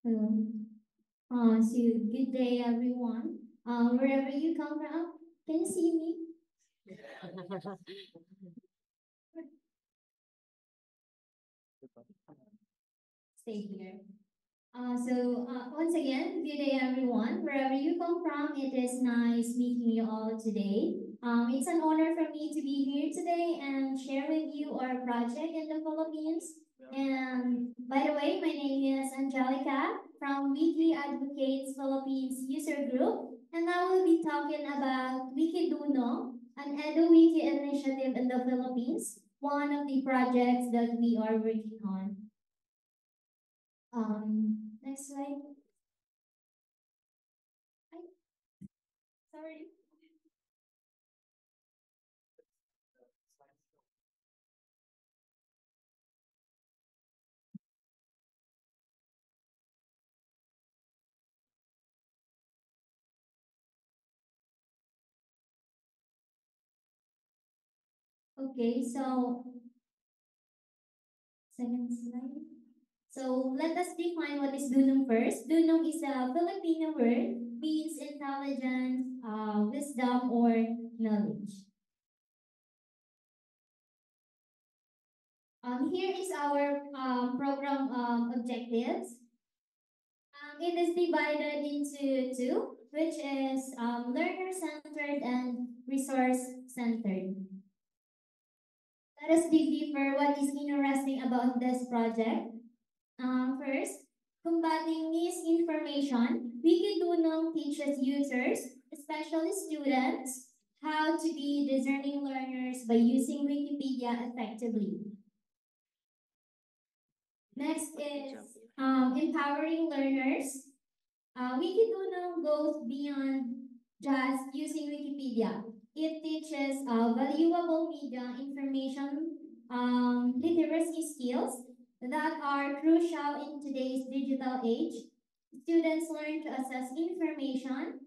Hello. So good day, everyone. Wherever you come from, can you see me? Stay here. Once again, good day, everyone. Wherever you come from, it is nice meeting you all today. It's an honor for me to be here today and share with you our project in the Philippines. And by the way, my name is Angelica from Weekly Advocates Philippines User Group, and I will be talking about Wikiduno, an EduWiki initiative in the Philippines, one of the projects that we are working on. Next slide. Ay, sorry. Okay, so second slide. So let us define what is dunong first. Dunong is a Filipino word, means intelligence, wisdom, or knowledge. Here is our program objectives. It is divided into two, which is learner-centered and resource-centered. Let us dig deeper what is interesting about this project. First, combating misinformation. Wikidunong teaches users, especially students, how to be discerning learners by using Wikipedia effectively. Next is empowering learners. Wikidunong goes beyond just using Wikipedia. It teaches valuable media information literacy skills that are crucial in today's digital age. Students learn to assess information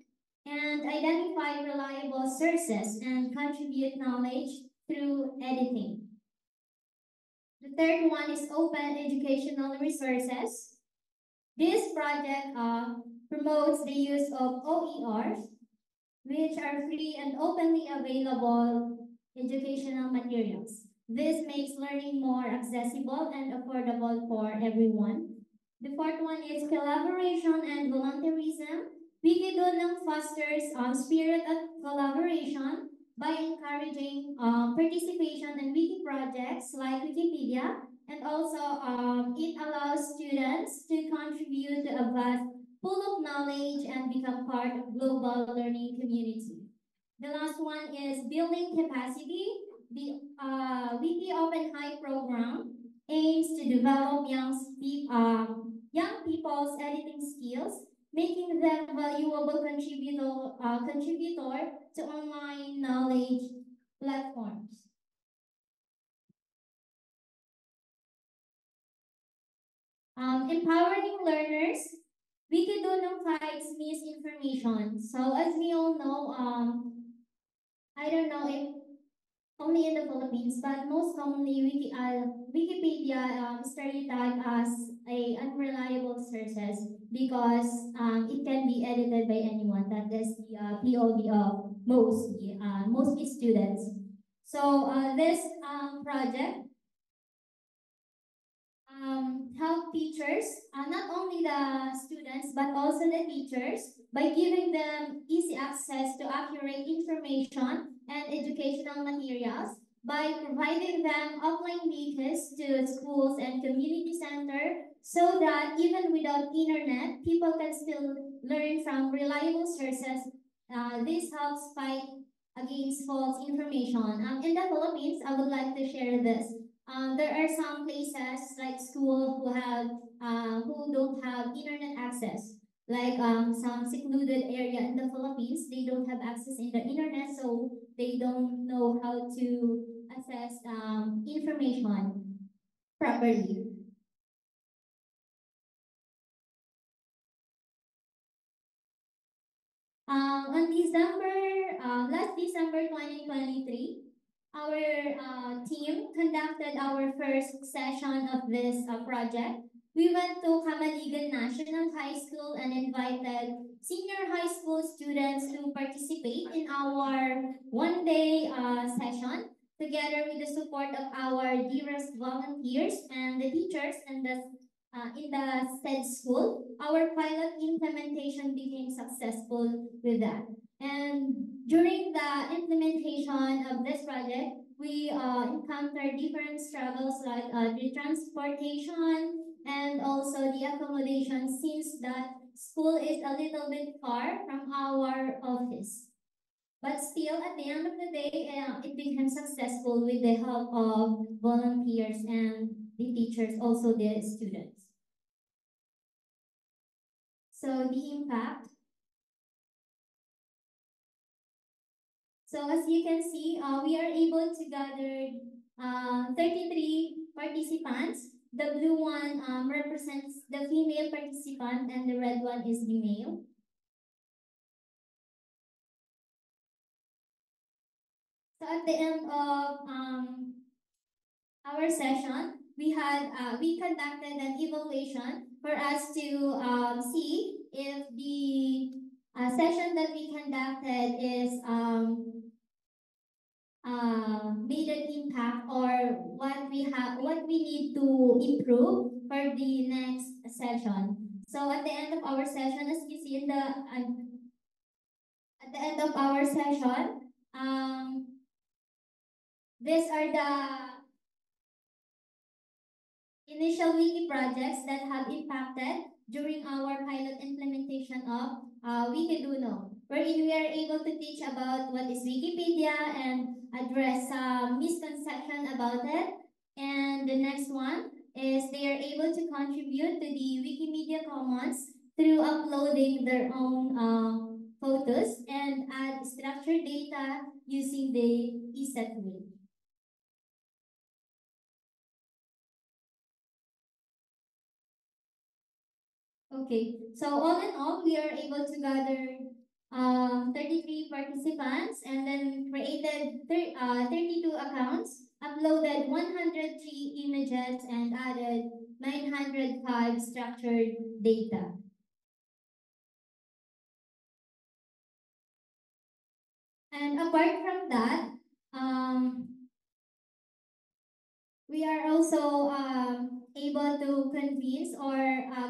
and identify reliable sources and contribute knowledge through editing. The third one is open educational resources. This project promotes the use of OERs, which are free and openly available educational materials. This makes learning more accessible and affordable for everyone. The fourth one is collaboration and volunteerism. Wikidunong fosters spirit of collaboration by encouraging participation in wiki projects like Wikipedia, and also it allows students to contribute to a vast full of knowledge and become part of global learning community. The last one is building capacity. The Wiki Open High program aims to develop young people's editing skills, making them valuable contributor to online knowledge platforms. Empowering learners, Wikidunong fights misinformation. So as we all know, I don't know if only in the Philippines, but most commonly Wikipedia stereotyped as a unreliable sources because it can be edited by anyone. That is the POV of mostly students. So this project help teachers, not only the students, but also the teachers, by giving them easy access to accurate information and educational materials, by providing them offline links to schools and community center, so that even without internet, people can still learn from reliable sources. This helps fight against false information. In the Philippines, I would like to share this. There are some places like school who don't have internet access. Like some secluded area in the Philippines, they don't have access in the internet, so they don't know how to assess information properly. Last December 2023, our team conducted our first session of this project. We went to Kamaligan National High School and invited senior high school students to participate in our one-day session together with the support of our dearest volunteers and the teachers and in the said school. Our pilot implementation became successful with that. And during the implementation of this project, we encountered different struggles like the transportation and also the accommodation since that school is a little bit far from our office. But still, at the end of the day, it became successful with the help of volunteers and the teachers, also the students. So the impact. So as you can see, we are able to gather 33 participants. The blue one represents the female participant and the red one is the male. So at the end of our session, we conducted an evaluation for us to see if the session that we conducted is made an impact or what we need to improve for the next session. So at the end of our session, as you see in the at the end of our session, these are the initial wiki projects that have impacted during our pilot implementation of Wikiduno, wherein we are able to teach about what is Wikipedia and address some misconception about it. And the next one is they are able to contribute to the Wikimedia Commons through uploading their own photos and add structured data using the ESET tool. Okay, so all in all, we are able to gather 33 participants and then created 32 accounts, uploaded 103 images, and added 905 structured data. And apart from that, um, we are also able to convince or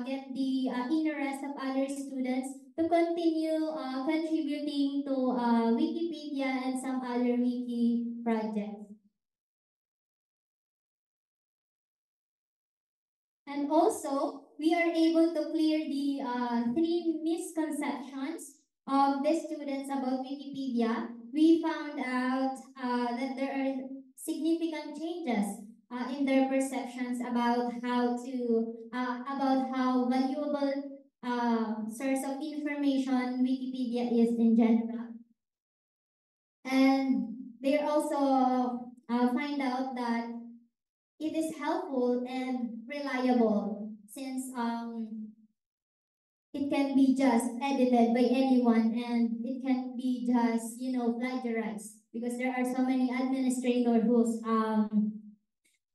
get the interest of other students to continue contributing to Wikipedia and some other wiki projects. And also, we are able to clear the three misconceptions of the students about Wikipedia. We found out that there are significant changes in their perceptions about how valuable source of information Wikipedia is in general. And they also find out that it is helpful and reliable since it can be just edited by anyone and it can be just plagiarized because there are so many administrators who's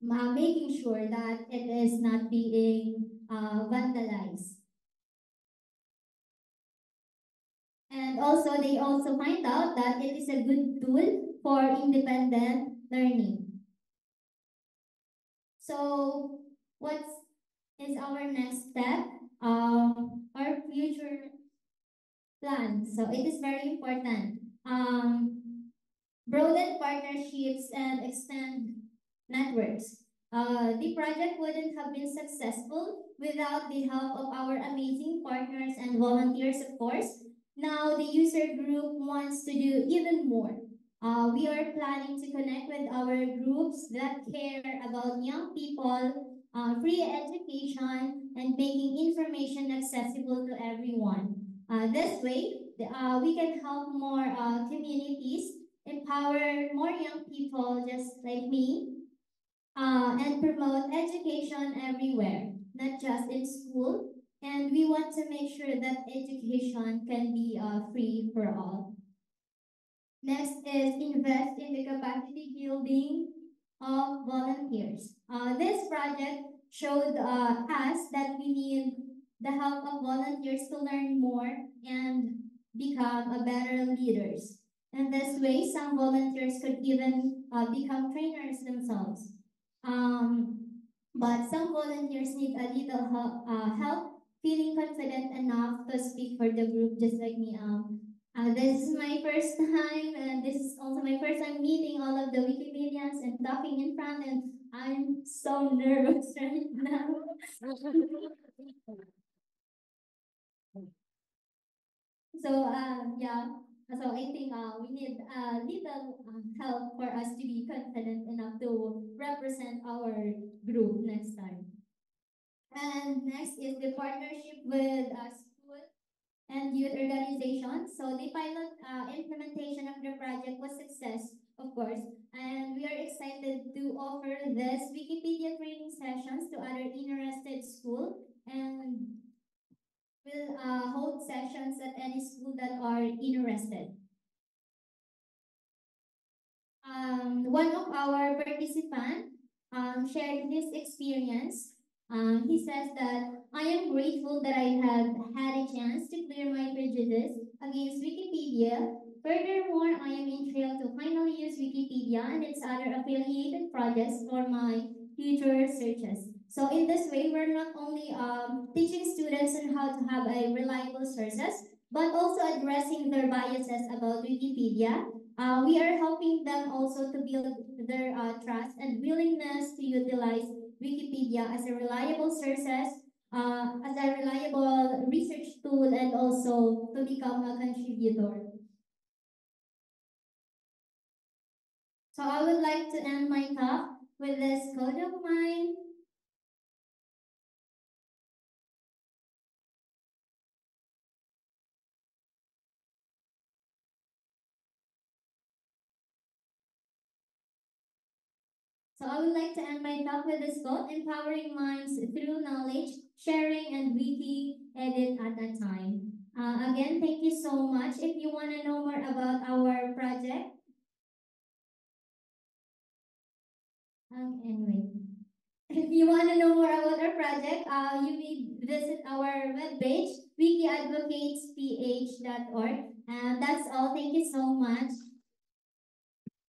making sure that it is not being vandalized. And also they also find out that it is a good tool for independent learning. So what is our next step? Our future plan. So it is very important. Broaden partnerships and extend networks. The project wouldn't have been successful without the help of our amazing partners and volunteers, of course. Now the user group wants to do even more. We are planning to connect with our groups that care about young people, free education, and making information accessible to everyone. This way, we can help more communities, empower more young people just like me, and promote education everywhere, not just in school. And we want to make sure that education can be free for all. Next is invest in the capacity building of volunteers. This project showed us that we need the help of volunteers to learn more and become a better leaders. In this way, some volunteers could even become trainers themselves. But some volunteers need a little help feeling confident enough to speak for the group, just like me. This is my first time, and this is also my first time meeting all of the Wikipedians and talking in front, and I'm so nervous right now. Yeah, so I think we need a little help for us to be confident enough to represent our group next time. And next is the partnership with school and youth organizations. So the pilot implementation of the project was success, of course, and we are excited to offer this Wikipedia training sessions to other interested school and will hold sessions at any school that are interested. One of our participants shared his experience. He says that I am grateful that I have had a chance to clear my prejudice against Wikipedia. Furthermore, I am thrilled to finally use Wikipedia and its other affiliated projects for my future searches. So in this way, we're not only teaching students on how to have a reliable sources, but also addressing their biases about Wikipedia. We are helping them also to build their trust and willingness to utilize Wikipedia as a reliable sources, as a reliable research tool, and also to become a contributor. So I would like to end my talk with this code of mine. So I would like to end my talk with this quote, empowering minds through knowledge, sharing, and wiki edit at a time. Again, thank you so much. If you want to know more about our project, anyway, if you want to know more about our project, you may visit our webpage, wikiadvocatesph.org. And that's all. Thank you so much.